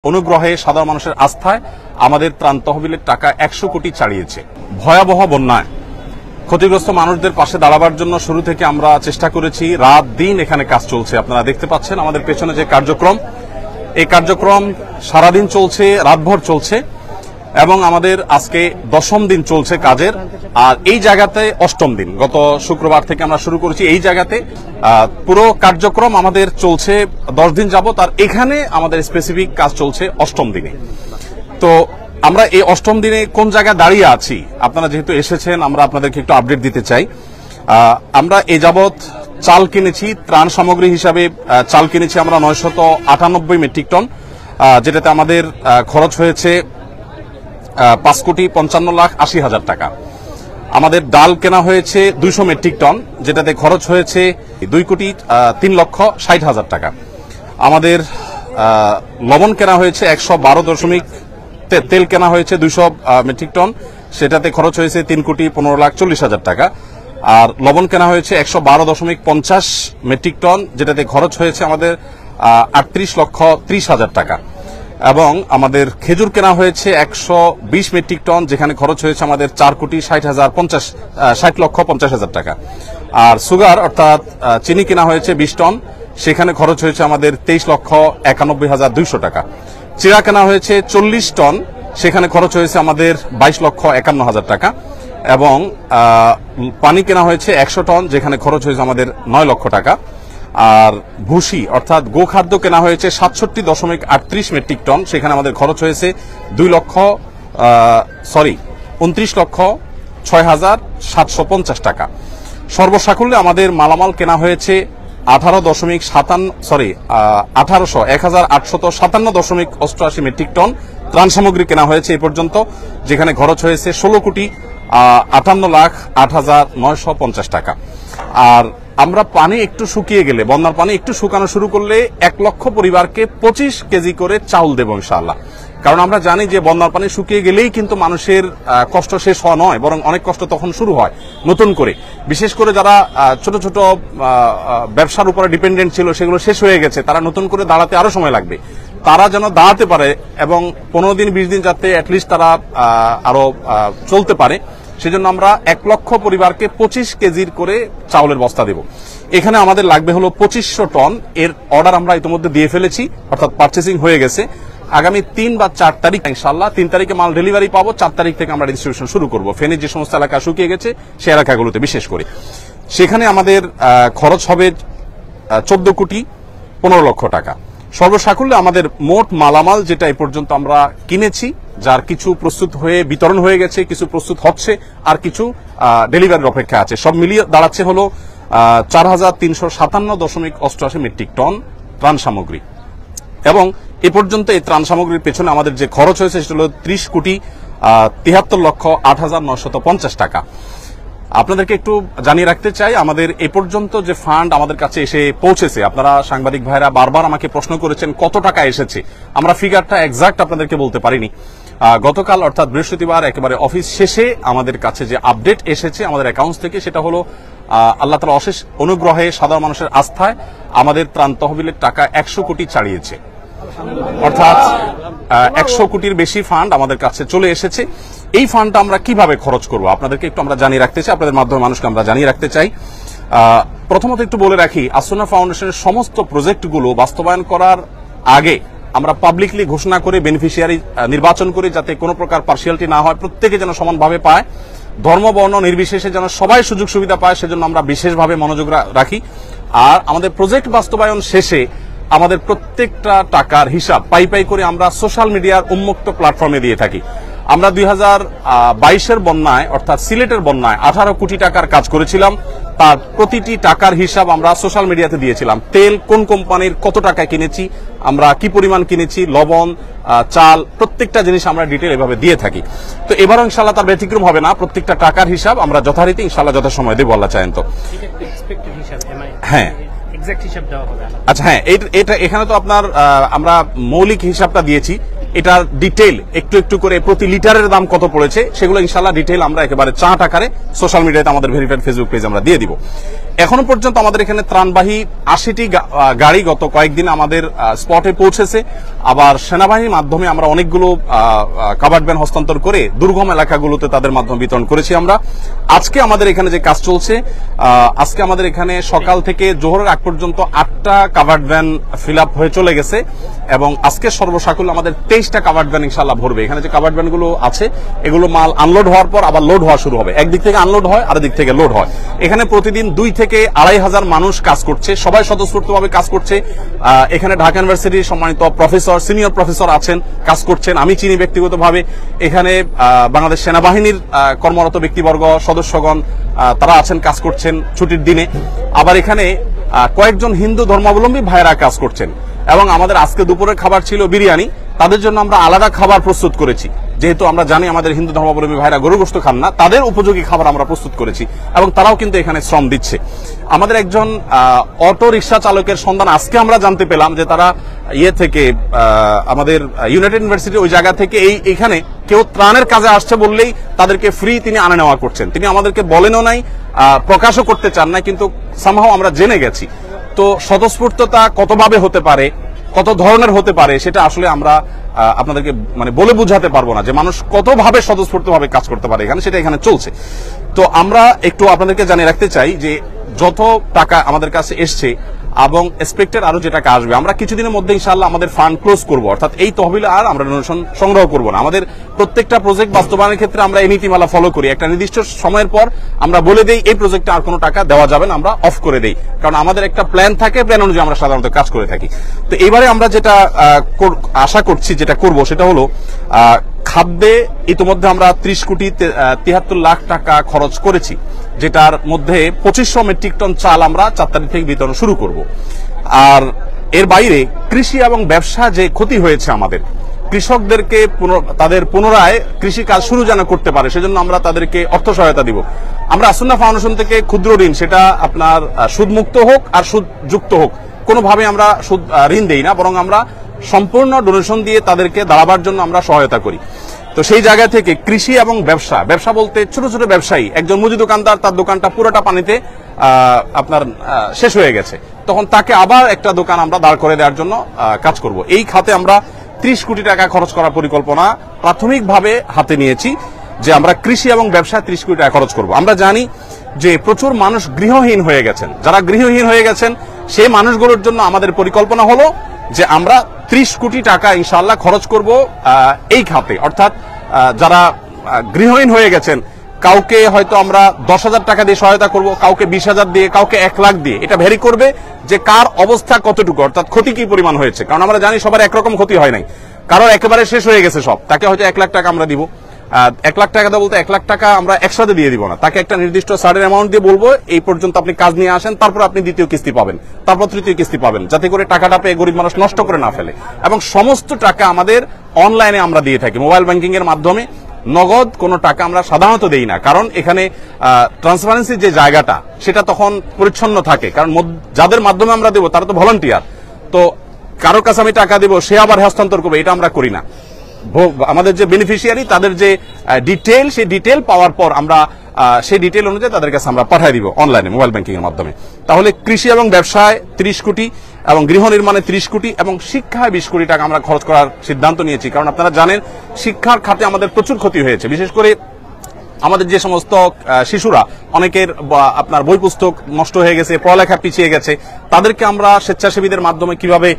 অনুগ্রহে সাধারণ মানুষের আস্থায় আমাদের ত্রাণ তহবিলের টাকা 100 কোটি ছাড়িয়েছে। ভয়াবহ বন্যায় ক্ষতিগ্রস্ত মানুষদের পাশে দাঁড়াবার জন্য শুরু থেকে আমরা চেষ্টা করেছি। রাত দিন এখানে কাজ চলছে। আপনারা দেখতে পাচ্ছেন আমাদের পেছনে যে কার্যক্রম, এই কার্যক্রম সারাদিন চলছে, রাতভর চলছে এবং আমাদের আজকে 10ম দিন চলছে কাজের। আর এই জায়গাতে 8ম দিন, গত শুক্রবার থেকে আমরা শুরু করেছি। এই জায়গাতে পুরো কার্যক্রম আমাদের চলছে 10 দিন যাবত, আর এখানে আমাদের স্পেসিফিক কাজ চলছে 8ম দিনে। তো আমরা এই 8ম দিনে কোন জায়গায় দাঁড়িয়ে আছি, আপনারা যেহেতু এসেছেন আমরা আপনাদেরকে একটু আপডেট দিতে চাই। আমরা এ যাবৎ চাল কিনেছি, ত্রাণ সামগ্রী হিসাবে চাল কিনেছি আমরা 998 মেট্রিক টন, যেটাতে আমাদের খরচ হয়েছে 5,55,80,000 টাকা। আমাদের ডাল কেনা হয়েছে 200 মেট্রিক টন, যেটাতে খরচ হয়েছে 2,03,60,000 টাকা। আমাদের লবণ কেনা হয়েছে 112 তেল কেনা হয়েছে 200 মেট্রিক টন, সেটাতে খরচ হয়েছে 3,15,40,000 টাকা। আর লবণ কেনা হয়েছে 112.50 মেট্রিক টন, যেটাতে খরচ হয়েছে আমাদের 38,30,000 টাকা। এবং আমাদের খেজুর কেনা হয়েছে 120 মেট্রিক টন, যেখানে খরচ হয়েছে আমাদের 4,60,50,000 টাকা। আর সুগার অর্থাৎ চিনি কেনা হয়েছে 20 টন, সেখানে খরচ হয়েছে আমাদের 23,91,200 টাকা। চিড়া কেনা হয়েছে 40 টন, সেখানে খরচ হয়েছে আমাদের 22,51,000 টাকা। এবং পানি কেনা হয়েছে 100 টন, যেখানে খরচ হয়েছে আমাদের 9 লক্ষ টাকা। আর ভুসি অর্থাৎ গোখাদ্য কেনা হয়েছে 67.38 মেট্রিক টন, সেখানে আমাদের খরচ হয়েছে 29,06,750 টাকা। সর্বসাকুল্যে আমাদের মালামাল কেনা হয়েছে 1,857 মেট্রিক টন। ত্রাণ সামগ্রী কেনা হয়েছে এ পর্যন্ত, যেখানে খরচ হয়েছে 16,58,08,950 টাকা। আর আমরা পানি একটু শুকিয়ে গেলে, বন্যার পানি একটু শুকানো শুরু করলে 1 লক্ষ পরিবারকে 25 কেজি করে চাউল দেব ইনশাআল্লাহ। কারণ আমরা জানি যে বন্যার পানি শুকিয়ে গেলেই কিন্তু মানুষের কষ্ট শেষ হওয়া নয়, বরং অনেক কষ্ট তখন শুরু হয় নতুন করে। বিশেষ করে যারা ছোট ছোট ব্যবসার উপরে ডিপেন্ডেন্ট ছিল, সেগুলো শেষ হয়ে গেছে, তারা নতুন করে দাঁড়াতে আরো সময় লাগবে। তারা যেন দাঁড়াতে পারে এবং 15 দিন 20 দিন যাতে অ্যাটলিস্ট তারা আরো চলতে পারে, সেজন্য আমরা 1 লক্ষ পরিবারকে 25 কেজির করে চাউলের বস্তা দেব। এখানে আমাদের লাগবে হলো 2500 টন। এর অর্ডার আমরা ইতিমধ্যে দিয়ে ফেলেছি, অর্থাৎ পার্চেসিং হয়ে গেছে। আগামী 3 বা 4 তারিখ ইনশাআল্লাহ, 3 তারিখে মাল ডেলিভারি পাবো, 4 তারিখ থেকে আমরা ডিস্ট্রিবিউশন শুরু করব। ফেনীর যে সমস্ত এলাকা শুকিয়ে গেছে সেই এলাকাগুলোতে বিশেষ করে। সেখানে আমাদের খরচ হবে 14,15,00,000 টাকা। সর্বসাকুল্যে আমাদের মোট মালামাল যেটা এই পর্যন্ত আমরা কিনেছি, যার কিছু প্রস্তুত হয়ে বিতরণ হয়ে গেছে, কিছু প্রস্তুত হচ্ছে, আর কিছু ডেলিভারির অপেক্ষা আছে, সব মিলিয়ে দাঁড়াচ্ছে হলো 4,357.88 মেট্রিক টন ত্রাণ সামগ্রী। এবং এ পর্যন্ত এই ত্রাণ সামগ্রীর পেছনে আমাদের যে খরচ হয়েছে সেটা হলো 30,73,08,950 টাকা। আপনাদেরকে একটু জানিয়ে রাখতে চাই, আমাদের এ পর্যন্ত যে ফান্ড আমাদের কাছে এসে পৌঁছেছে, আপনারা সাংবাদিক ভাইরা বারবার আমাকে প্রশ্ন করেছেন কত টাকা এসেছে। আমরা ফিগারটা এক্সাক্ট আপনাদেরকে বলতে পারিনি। গতকাল অর্থাৎ বৃহস্পতিবার একেবারে অফিস শেষে আমাদের কাছে যে আপডেট এসেছে আমাদের অ্যাকাউন্টস থেকে, সেটা হলো আল্লাহ তাআলার অশেষ অনুগ্রহে সাধারণ মানুষের আস্থায় আমাদের ত্রাণ তহবিলের টাকা 100 কোটি ছাড়িয়েছে। অর্থাৎ 100 কোটির বেশি ফান্ড আমাদের কাছে চলে এসেছে। এই ফান্ডটা আমরা কিভাবে খরচ করব আপনাদেরকে একটু আমরা জানিয়ে রাখতে চাই, আপনাদের মাধ্যমে মানুষকে আমরা জানিয়ে রাখতে চাই। প্রথমত একটু বলে রাখি, আসুন্নাহ ফাউন্ডেশনের সমস্ত প্রজেক্টগুলো বাস্তবায়ন করার আগে আমরা পাবলিকলি ঘোষণা করে বেনিফিশিয়ারি নির্বাচন করি, যাতে কোনো প্রকার পার্সিয়ালিটি না হয়, প্রত্যেকে যেন সমানভাবে পায়, ধর্ম বর্ণ নির্বিশেষে যেন সবাই সুযোগ সুবিধা পায়, সেজন্য আমরা বিশেষভাবে মনোযোগ রাখি। আর আমাদের প্রজেক্ট বাস্তবায়ন শেষে আমাদের প্রত্যেকটা টাকার হিসাব পাই পাই করে আমরা সোশ্যাল মিডিয়ার উন্মুক্ত প্ল্যাটফর্মে দিয়ে থাকি। আমরা 2022-এর বন্যায় অর্থাৎ সিলেটের বন্যায় 18 কোটি টাকার কাজ করেছিলাম, তার প্রতিটি টাকার হিসাব আমরা সোশ্যাল মিডিয়াতে দিয়েছিলাম। তেল কোন কোম্পানির কত টাকা কিনেছি, আমরা কি পরিমাণ কিনেছি, লবণ, চাল, প্রত্যেকটা জিনিস আমরা ডিটেল এভাবে দিয়ে থাকি। তো এবারও ইনশাআল্লাহ তার ব্যতিক্রম হবে না, প্রত্যেকটা টাকার হিসাব আমরা যথারীতি ইনশাআল্লাহ যথাসময়ে দেব, আল্লাহ চাহেন তো। হ্যাঁ, আচ্ছা, হ্যাঁ, এটা এখানে তো আপনার আমরা মৌলিক হিসাবটা দিয়েছি, এটার ডিটেইল একটু একটু করে প্রতি লিটারের দাম কত পড়েছে সেগুলো ইনশাআল্লাহ ডিটেইল আমরা একেবারে চার্ট আকারে সোশ্যাল মিডিয়াতে আমাদের ভেরিফাইড ফেসবুক পেজ আমরা দিয়ে দিব। এখনো পর্যন্ত আমাদের এখানে ত্রাণবাহী 80টি গাড়ি গত কয়েকদিন আমাদের স্পটে পৌঁছেছে। আবার সেনাবাহিনীর মাধ্যমে আমরা অনেকগুলো কাভার্ড ভ্যান হস্তান্তর করে দুর্গম এলাকাগুলোতে তাদের মাধ্যমে বিতরণ করেছি। আমরা আজকে আমাদের এখানে যে কাজ চলছে, আজকে আমাদের এখানে সকাল থেকে জোহরের আগ পর্যন্ত 8টা কাভার্ড ভ্যান ফিল আপ হয়ে চলে গেছে এবং আজকে সর্বসাকুল্যে আমাদের 23টা কাভার্ড ভ্যান ইনশাআল্লাহ ভরবে। এখানে যে কাভার্ড ভ্যানগুলো আছে এগুলো মাল আনলোড হওয়ার পর আবার লোড হওয়া শুরু হবে। একদিক থেকে আনলোড হয় আর দিক থেকে লোড হয়। এখানে প্রতিদিন 2 থেকে 2,500 মানুষ কাজ করছে, সবাই স্বতঃস্ফূর্তভাবে কাজ করছে। এখানে ঢাকা ইউনিভার্সিটির সম্মানিত প্রফেসর, সিনিয়র প্রফেসর আছেন, কাজ করছেন, আমি চিনি ব্যক্তিগতভাবে। এখানে বাংলাদেশ সেনাবাহিনীর কর্মরত ব্যক্তিবর্গ, সদস্যগণ তারা আছেন, কাজ করছেন ছুটির দিনে। আবার এখানে কয়েকজন হিন্দু ধর্মাবলম্বী ভাইয়েরা কাজ করছেন এবং আমাদের আজকে দুপুরের খাবার ছিল বিরিয়ানি। তাদের জন্য আমরা আলাদা খাবার প্রস্তুত করেছি, যেহেতু আমরা জানি আমাদের হিন্দু ধর্মাবলম্বী ভাইরা গরু গোশত খান না, তাদের উপযোগী খাবার আমরা প্রস্তুত করেছি এবং তারাও কিন্তু এখানে শ্রম দিচ্ছে। আমাদের একজন অটো রিক্সা চালকের সন্ধান আজকে আমরা জানতে পেলাম যে তারা থেকে আমাদের ইউনাইটেড ইউনিভার্সিটি ওই জায়গা থেকে এইখানে কেউ ত্রাণের কাজে আসছে বললেই তাদেরকে ফ্রি তিনি আনে নেওয়া করছেন। তিনি আমাদেরকে বলেনও নাই, প্রকাশও করতে চান না, কিন্তু সামহাও আমরা জেনে গেছি। তো স্বতঃস্ফূর্ততা কতভাবে হতে পারে, কত ধরনের হতে পারে, সেটা আসলে আমরা আপনাদেরকে মানে বলে বুঝাতে পারবো না যে মানুষ কতভাবে স্বতঃস্ফূর্তভাবে কাজ করতে পারে এখানে, সেটা এখানে চলছে। তো আমরা একটু আপনাদেরকে জানিয়ে রাখতে চাই যে যত টাকা আমাদের কাছে এসছে এবং এক্সপেক্টেড আরো যে টাকা আসবে, আমরা কিছুদিনের মধ্যে ইনশাআল্লাহ আমাদের ফান্ড ক্লোজ করব, অর্থাৎ এই তহবিলে আর আমরা ডোনেশন সংগ্রহ করব না। আমাদের প্রত্যেকটা প্রজেক্ট বাস্তবায়নের ক্ষেত্রে আমরা এই নীতিমালা ফলো করি। একটা নির্দিষ্ট সময়ের পর আমরা বলে দেই এই প্রজেক্টে আর কোনো টাকা দেওয়া যাবে না, আমরা অফ করে দেই, কারণ আমাদের একটা প্ল্যান থাকে, প্ল্যান অনুযায়ী আমরা সাধারণত কাজ করে থাকি। তো এবারে আমরা যেটা আশা করছি, যেটা করব, সেটা হলো খাদ্যে ইতিমধ্যে আমরা 30 কোটি 73 লাখ টাকা খরচ করেছি, যেটার মধ্যে 2500 মেট্রিক টন চাল আমরা 4 তারিখ থেকে বিতরণ শুরু করব। আর এর বাইরে কৃষি এবং ব্যবসা যে ক্ষতি হয়েছে আমাদের, কৃষকদেরকে তাদের পুনরায় কৃষি কাজ শুরু যেন করতে পারে, সেজন্য আমরা তাদেরকে অর্থ সহায়তা দিব। আমরা আসুন্না ফাউন্ডেশন থেকে ক্ষুদ্র ঋণ, সেটা আপনার সুদমুক্ত হোক আর সুদযুক্ত হোক, কোনোভাবে আমরা সুদ ঋণ দেই না, বরং আমরা সম্পূর্ণ ডোনেশন দিয়ে তাদেরকে দাঁড়াবার জন্য আমরা সহায়তা করি। তো সেই জায়গা থেকে কৃষি এবং ব্যবসা বলতে ছোট ছোট ব্যবসায়ী, একজন মুদি দোকানদার, তার দোকানটা পুরোটা পানিতে আপনার শেষ হয়ে গেছে, তখন তাকে আবার একটা দোকান আমরা দাঁড় করে দেওয়ার জন্য কাজ করব। এই খাতে আমরা 30 কোটি টাকা খরচ করার পরিকল্পনা প্রাথমিকভাবে হাতে নিয়েছি, যে আমরা কৃষি এবং ব্যবসায় 30 কোটি টাকা খরচ করব। আমরা জানি যে প্রচুর মানুষ গৃহহীন হয়ে গেছেন, যারা গৃহহীন হয়ে গেছেন সেই মানুষগুলোর জন্য আমাদের পরিকল্পনা হলো যে আমরা 30 কোটি টাকা ইনশাআল্লাহ খরচ করব এই খাতে। অর্থাৎ যারা গৃহহীন হয়ে গেছেন, কাউকে হয়তো আমরা 10,000 টাকা দিয়ে সহায়তা করব, কাউকে 20,000 দিয়ে, কাউকে 1 লাখ দিয়ে। এটা ভ্যারি করবে যে কার অবস্থা কতটুকু, অর্থাৎ ক্ষতি কি পরিমাণ হয়েছে, কারণ আমরা জানি সবার একরকম ক্ষতি হয় নাই, কারোর একেবারে শেষ হয়ে গেছে সব, তাকে হয়তো 1 লাখ টাকা আমরা দিব। 1 লাখ টাকা দেওয়া বলতে 1 লাখ টাকা আমরা একসাথে দিয়ে দিব না, তাকে একটা নির্দিষ্ট সার্টেন অ্যামাউন্ট দিয়ে বলবো এই পর্যন্ত আপনি কাজ নিয়ে আসেন, তারপর আপনি দ্বিতীয় কিস্তি পাবেন, তারপর তৃতীয় কিস্তি পাবেন, যাতে করে টাকাটা পেয়ে গরিব মানুষ নষ্ট করে না ফেলে। এবং সমস্ত টাকা আমাদের অনলাইনে আমরা দিয়ে থাকি, মোবাইল ব্যাংকিং এর মাধ্যমে। নগদ কোনো টাকা আমরা সাধারণত দেই না, কারণ এখানে ট্রান্সপারেন্সি যে জায়গাটা, সেটা তখন পরিচ্ছন্ন থাকে, কারণ যাদের মাধ্যমে আমরা দেবো তারা তো ভলান্টিয়ার। তো কারোর কাছে আমি টাকা দেবো, সে আবার হস্তান্তর করবে, এটা আমরা করি না। আমাদের যে বেনিফিশিয়ারি, তাদের যে ডিটেল, সেই ডিটেল পাওয়ার পর আমরা সেই ডিটেল অনুযায়ী তাদের কাছে আমরা পাঠিয়ে দিব অনলাইনে, মোবাইল ব্যাংকিং এর মাধ্যমে। তাহলে কৃষি এবং ব্যবসায় 30 কোটি এবং গৃহ নির্মাণে 30 কোটি এবং শিক্ষায় 20 কোটি টাকা আমরা খরচ করার সিদ্ধান্ত নিয়েছি, কারণ আপনারা জানেন শিক্ষার খাতে আমাদের প্রচুর ক্ষতি হয়েছে। বিশেষ করে আমাদের যে সমস্ত শিশুরা, অনেকের আপনার বই পুস্তক নষ্ট হয়ে গেছে, পড়ালেখা পিছিয়ে গেছে, তাদেরকে আমরা স্বেচ্ছাসেবীদের মাধ্যমে কিভাবে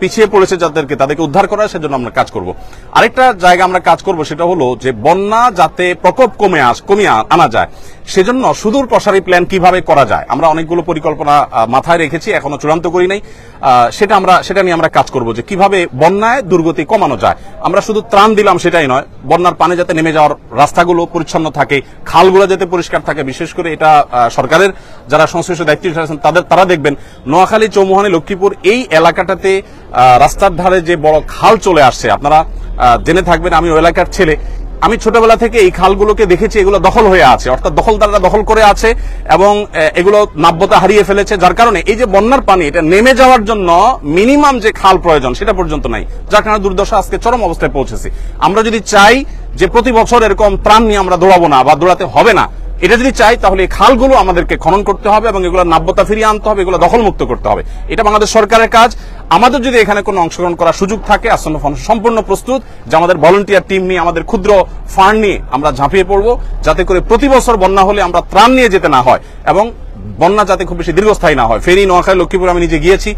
পিছিয়ে পড়েছে তাদেরকে উদ্ধার করা, সেজন্য আমরা কাজ করব। আরেকটা জায়গা আমরা কাজ করব, সেটা হলো যে বন্যা যাতে প্রকোপ কমিয়ে আনা যায়, সেজন্য সুদূর প্রসারী প্ল্যান কিভাবে করা যায়, আমরা অনেকগুলো পরিকল্পনা মাথায় রেখেছি, এখনো চূড়ান্ত করি নাই। সেটা নিয়ে আমরা কাজ করব, যে কিভাবে বন্যায় দুর্গতি কমানো যায়। আমরা শুধু ত্রাণ দিলাম সেটাই নয়, বন্যার পানি যাতে নেমে যাওয়ার রাস্তাগুলো পরিচ্ছন্ন থাকে, খালগুলো যাতে পরিষ্কার থাকে। বিশেষ করে এটা সরকারের যারা সংশ্লিষ্ট দায়িত্ব আছেন তারা দেখবেন, নোয়াখালী, চৌমুহনী, লক্ষ্মীপুর এই এলাকাটাতে রাস্তার ধারে যে বড় খাল চলে আসছে, আপনারা জেনে থাকবেন, আমি ওই এলাকার ছেলে, আমি ছোটবেলা থেকে এই খালগুলোকে দেখেছি, এগুলো দখল হয়ে আছে, অর্থাৎ দখলদাররা দখল করে আছে এবং এগুলো নাব্যতা হারিয়ে ফেলেছে, যার কারণে এই যে বন্যার পানি, এটা নেমে যাওয়ার জন্য মিনিমাম যে খাল প্রয়োজন সেটা পর্যন্ত নাই, যার কারণে দুর্দশা আজকে চরম অবস্থায় পৌঁছেছে। আমরা যদি চাই যে প্রতি বছর এরকম ত্রাণ নিয়ে আমরা দৌড়াবো না বা দৌড়াতে হবে না, এটা যদি চাই তাহলে এই খালগুলো আমাদেরকে খনন করতে হবে এবং এগুলো নাব্যতা ফিরিয়ে আনতে হবে, এগুলো দখলমুক্ত করতে হবে। এটা বাংলাদেশ সরকারের কাজ। আমাদের যদি এখানে কোনো অংশগ্রহণ করার সুযোগ থাকে, আসন্ন ফাউন্ডেশন সম্পূর্ণ প্রস্তুত যে আমাদের ভলান্টিয়ার টিম নিয়ে, আমাদের ক্ষুদ্র ফান্ড নিয়ে আমরা ঝাঁপিয়ে পড়বো, যাতে করে প্রতি বছর বন্যা হলে আমরা ত্রাণ নিয়ে যেতে না হয় এবং বন্যা যাতে খুব বেশি দীর্ঘস্থায়ী না হয়। ফেনী, নোয়াখালী, লক্ষ্মীপুর আমি নিজে গিয়েছি,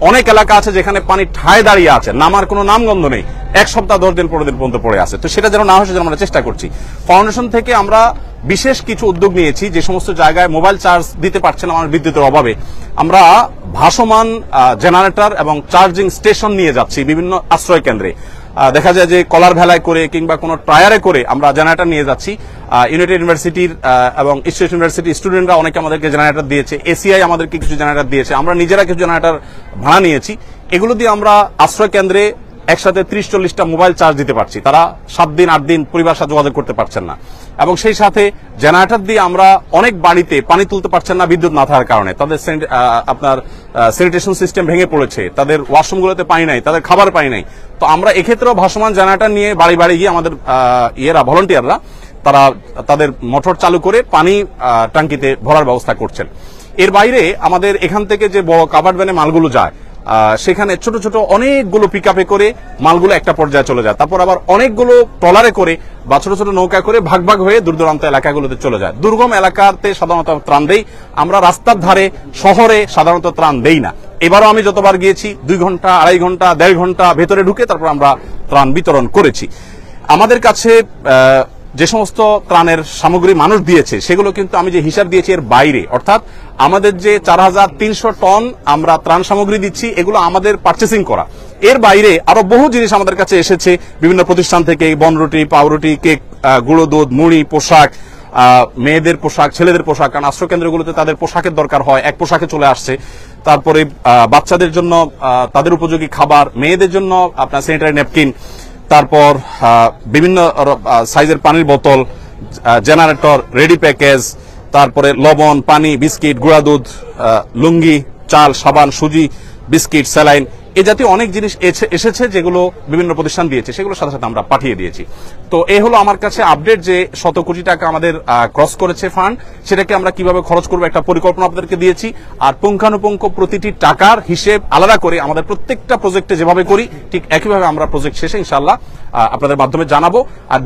অনেক এলাকা আছে যেখানে পানি ঠায় দাঁড়িয়ে আছে, নামার কোনো নামগন্ধ নেই, 1 সপ্তাহ 10 দিন 15 দিন পর্যন্ত পড়ে আছে। তো সেটা যেন না হয় সেজন্য আমরা চেষ্টা করছি। ফাউন্ডেশন থেকে আমরা বিশেষ কিছু উদ্যোগ নিয়েছি। যে সমস্ত জায়গায় মোবাইল চার্জ দিতে পারছেন আমার বিদ্যুতের অভাবে, আমরা ভাসমান জেনারেটর এবং চার্জিং স্টেশন নিয়ে যাচ্ছি বিভিন্ন আশ্রয় কেন্দ্রে। দেখা যায় যে কলার ভেলায় করে কিংবা কোনো টায়ারে করে আমরা জেনারেটর নিয়ে যাচ্ছি। ইউনাইটেড ইউনিভার্সিটির এবং স্টেট ইউনিভার্সিটি স্টুডেন্টরা অনেকে আমাদেরকে জেনারেটর দিয়েছে, এসিআই আমাদেরকে কিছু জেনারেটর দিয়েছে, আমরা নিজেরা কিছু জেনারেটর ভাড়া নিয়েছি। এগুলো দিয়ে আমরা আশ্রয় কেন্দ্রে একসাথে 30-40টা মোবাইল চার্জ দিতে পারছি। তারা 7 দিন 8 দিন পরিবারের সাথে যোগাযোগ করতে পারছেন না, এবং সেই সাথে জেনারেটর দিয়ে আমরা অনেক বাড়িতে পানি তুলতে পারছেন না বিদ্যুৎ না থাকার কারণে। তাদের আপনার স্যানিটেশন সিস্টেম ভেঙে পড়েছে, তাদের ওয়াশরুমগুলোতে পানি নাই, তাদের খাবার পানি নাই। তো আমরা এক্ষেত্রেও ভাসমান জেনারেটর নিয়ে বাড়ি বাড়ি গিয়ে আমাদের ভলান্টিয়াররা তারা তাদের মোটর চালু করে পানি ট্যাঙ্কিতে ভরার ব্যবস্থা করছেন। এর বাইরে আমাদের এখান থেকে যে বড় কাভার্ড ভ্যানে মালগুলো যায়, সেখানে ছোট ছোট অনেকগুলো পিকআপে করে মালগুলো একটা পর্যায়ে চলে যায়, তারপর আবার অনেকগুলো ট্রলারে করে বা ছোট ছোট নৌকা করে ভাগ ভাগ হয়ে দূর দূরান্ত এলাকাগুলোতে চলে যায়। দুর্গম এলাকাতে সাধারণত ত্রাণ দেই আমরা, রাস্তার ধারে শহরে সাধারণত ত্রাণ দেই না। এবারও আমি যতবার গিয়েছি 2 ঘন্টা, 2.5 ঘন্টা, 1.5 ঘন্টা ভেতরে ঢুকে তারপর আমরা ত্রাণ বিতরণ করেছি। আমাদের কাছে যে সমস্ত ত্রাণের সামগ্রী মানুষ দিয়েছে সেগুলো কিন্তু আমি যে হিসাব দিয়েছি এর বাইরে, অর্থাৎ আমাদের যে 4300 টন আমরা ত্রাণ সামগ্রী দিচ্ছি এগুলো আমাদের পারচেসিং করা। এর বাইরে আরো বহু জিনিস আমাদের কাছে এসেছে বিভিন্ন প্রতিষ্ঠান থেকে, বনরুটি, পাউরুটি, কেক, গুঁড়ো দুধ, মুড়ি, পোশাক, মেয়েদের পোশাক, ছেলেদের পোশাক, কারণ আশ্রয় কেন্দ্রগুলোতে তাদের পোশাকের দরকার হয়, এক পোশাকে চলে আসছে। তারপরে বাচ্চাদের জন্য তাদের উপযোগী খাবার, মেয়েদের জন্য আপনার স্যানিটারি ন্যাপকিন, তারপর বিভিন্ন সাইজের পানির বোতল, জেনারেটর, রেডি প্যাকেজ, তারপরে লবণ, পানি, বিস্কিট, গুঁড়া দুধ, লুঙ্গি, চাল, সাবান, সুজি, বিস্কিট, স্যালাইন, এই জাতীয় অনেক জিনিস এসেছে যেগুলো বিভিন্ন প্রতিষ্ঠান দিয়েছে, সেগুলোর সাথে সাথে আমরা পাঠিয়ে দিয়েছি। তো এই হলো আমার কাছে আপডেট যে 100 কোটি টাকা আমাদের ক্রস করেছে ফান্ড, সেটাকে আমরা কিভাবে খরচ করবো একটা পরিকল্পনা আপনাদেরকে দিয়েছি। আর পুঙ্খানুপুঙ্খ প্রতিটি টাকার হিসেব আলাদা করে আমাদের প্রত্যেকটা প্রজেক্টে যেভাবে করি ঠিক একইভাবে আমরা প্রজেক্ট শেষে ইনশাআল্লাহ আপনাদের মাধ্যমে জানাবো। আর